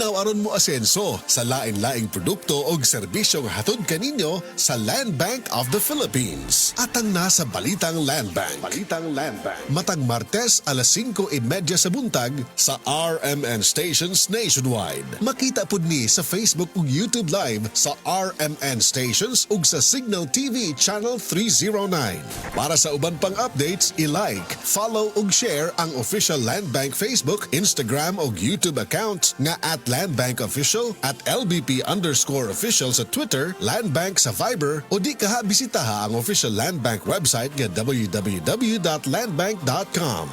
Paminaw aron mo asenso sa lain-laing produkto o serbisyong hatod kaninyo sa Land Bank of the Philippines. Atang nasa Balitang Land Bank. Matag Martes alas 5:30 sa buntag sa RMN stations nationwide. Makita pud ni sa Facebook ug YouTube Live sa RMN stations ug sa Signal TV Channel 309. Para sa uban pang updates, i-like, follow ug share ang official Land Bank Facebook, Instagram ug YouTube accounts nga @Land Bank Official, @LBP_official sa Twitter, Land Bank sa Viber o di kaha bisitaha ang official Land Bank website nga www.landbank.com.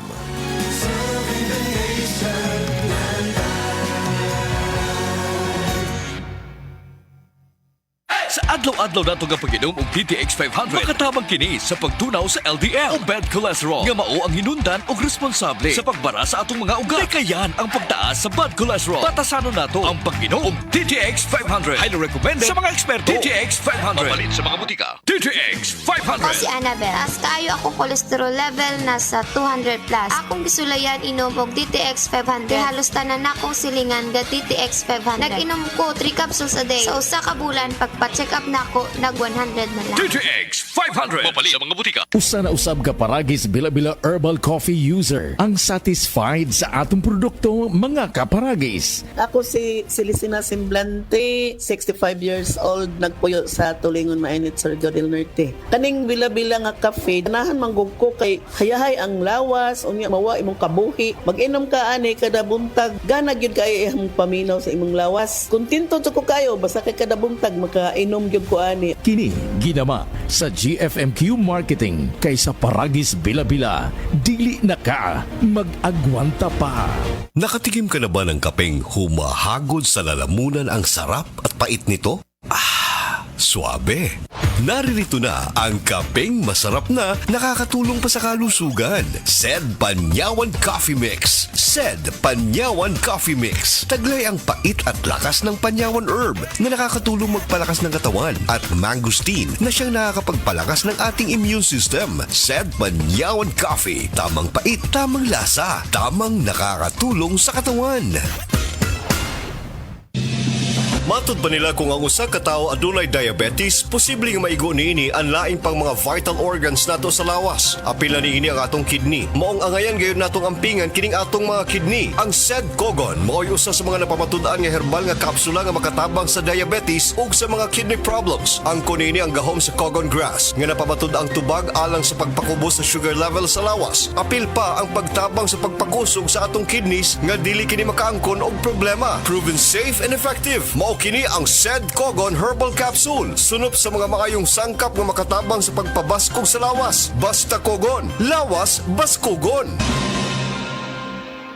Sa adlaw-adlaw nato nga pag-inom og DTX 500, makatabang kini sa pagtunaw sa LDL o bad cholesterol nga mao ang hinundan og responsable sa pagbara sa atong mga ugat. Kayan ang pagtaas sa bad cholesterol. Batasanon nato ang pag-inom og DTX 500. Highly recommended sa mga eksperto. DTX 500. Mapalit sa mga butika. DTX 500. Ako si Annabel. As kaayo akong cholesterol level nasa 200 plus. Akong gisulayan inom og DTX 500. Halos tanan akong silingan ga DTX 500. Nag-inom ko 3 capsules a day. Sa usa ka bulan pagpa-check up na ako, nag 100 na lang. DTX 500. Mapalit sa mga butika. Usa na usab ka paragis Bila-Bila Herbal Coffee user ang satisfied sa atong produkto, mga kaparagis. Ako si Celicina Semblante, 65 years old, nagpuyo sa Tulingon Mainit, Surigao del Norte. Kaning Bila-Bila nga cafe, ganahan manggug ko kay hayahay ang lawas, unya mawa imong kabuhi. Mag-inom ka ani kada buntag, gana gyud kay imong paminaw sa imong lawas. Kontento jud ko kayo basta kay kada buntag makainom gyud ko ani. Kini ginama sa GFMQ Marketing kaysa paragis Bila-Bila. Dili na ka mag-agwanta pa. Nakatikim ka na ba ng kapeng humahagod sa lalamunan ang sarap at pait nito? Suabe. Naririto na ang kapeng masarap na nakakatulong pa sa kalusugan. SED Panyawan Coffee Mix. SED Panyawan Coffee Mix. Taglay ang pait at lakas ng panyawan herb na nakakatulong magpalakas ng katawan at mangosteen na siyang nakakapagpalakas ng ating immune system. SED Panyawan Coffee. Tamang pait, tamang lasa, tamang nakakatulong sa katawan. Matod ba nila kung ang usa ka tawo adunay diabetes, posibleng maigo niini ang laing pang mga vital organs nato sa lawas. Apil na niini ang atong kidney. Maong angayan gayon natong ampingan kining atong mga kidney. Ang SED Kogon mao'y usa sa mga napamatud-an nga herbal nga kapsula nga makatabang sa diabetes ug sa mga kidney problems. Ang kunini ang gahom sa Kogon grass nga napamatud ang tubag alang sa pagpakubos sa sugar level sa lawas. Apil pa ang pagtabang sa pagpakusog sa atong kidneys nga dili kini makaangkon og problema. Proven safe and effective. Mao kini ang SED Kogon Herbal Capsule. Sunop sa mga maayong sangkap nga makatabang sa pagpabaskog sa lawas. Basta Kogon, lawas baskogon.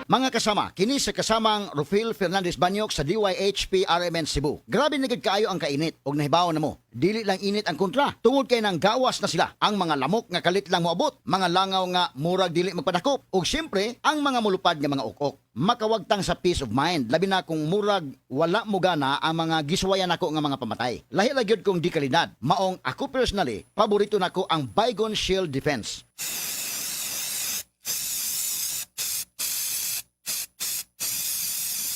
Mga kasama, kini sa kasamang Rufil Fernandez Banyok sa DYHP RMN Cebu. Grabe na gid kaayo ang kainit og nahibaw na mo. Dili lang init ang kontra, tungod kay nang gawas na sila. Ang mga lamok nga kalit lang moabot, mga langaw nga murag dili magpadakop, ug siyempre ang mga mulupad nga mga ukok. Makawagtang sa peace of mind, labi na kung murag wala mo gana ang mga giswayan nako nga mga pamatay. Lahi lang gyud kong di kalidad. Maong ako personally, paborito nako ang Baygon Shield Defense.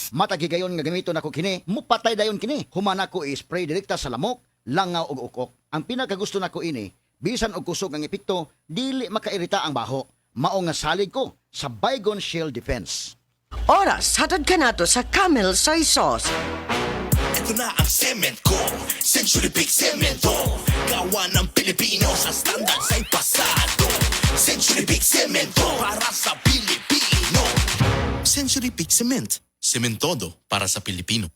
Matagigayon nga gamito nako kini, mupatay dayon kini. Humana ko i-spray direkta sa lamok, langaw ug ukok. Ang pinakagusto nako ini, bisan og kusog ang epekto, dili makairita ang baho. Mao nga salig ko sa Baygon Shield Defense. Oras, hatad ka nato sa Camel Soy Sauce. Ito na ang cement ko, Century Big Cemento. Gawa ng Pilipino sa standard sa'y pasado. Century Big Cemento para sa Pilipino. Century Big Cement. Cementodo para sa Pilipino.